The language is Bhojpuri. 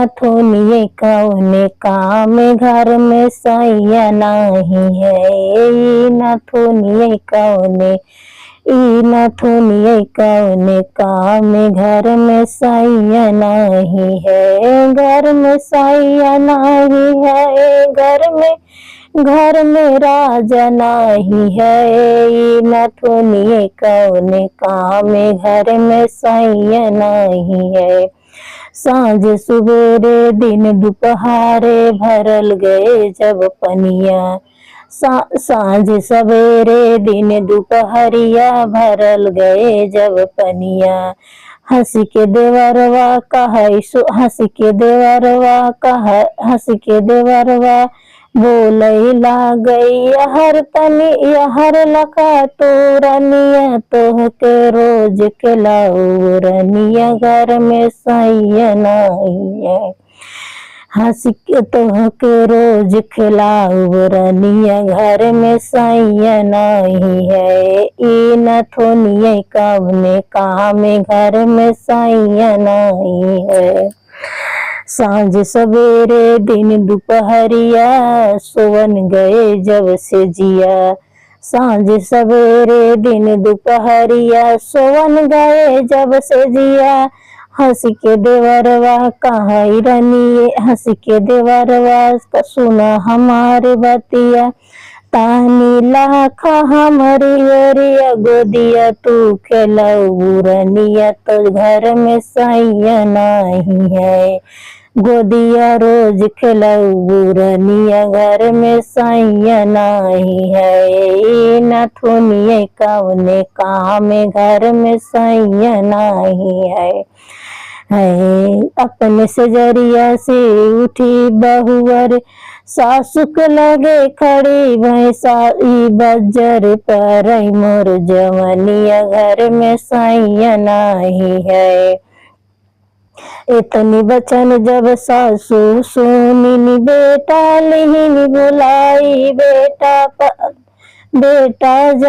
नथुनिए कौने काम घर में सैया नहीं है। ई नथुनिए कौने काम घर में सैया नहीं है। घर में सैया नहीं है, घर में राजा नहीं है। ई नथुनिए कौने काम घर में सैया नहीं है। सांझ सुबेरे दिन दोपहरे भरल गए जब पनिया, सांझ सवेरे दिन दोपहरिया भरल गए जब पनिया। हंस के देवरवा बोले लागई यहर लखा तोरनिया तोहके रोज खिलाऊ रनिया घर में सैया नहीं है। हंस के तोहके रोज खिलाऊ रनिया घर में सैया नहीं है। ई नथुनिए कौने काम घर में सैया नहीं है। सांझ सवेरे दिन दोपहरिया सोवन गए जब से जिया, सांझ सवेरे दिन दोपहरिया सोवन गए जब से जिया। हंस के देवरवा कहाई रनिए, हंस के देवरवा सुना हमारे बतिया, तानी लाखा हमारी ओरिया गोदिया तू खेलाऊ रनिया तो घर में सैया नहीं है। गोदिया रोज खिलाऊ रनिया घर में सैया नहीं है। ई नथुनिए कौने काम घर में सैया नहीं है। अपने सजरिया से उठी बहुअर सासुक लगे खड़ी भैंसा ई बजर पर मोर जवनिया घर में सैया नहीं है। इतनी बचन जब सासू सुनी बेटा लिहिन बुलाई बेटा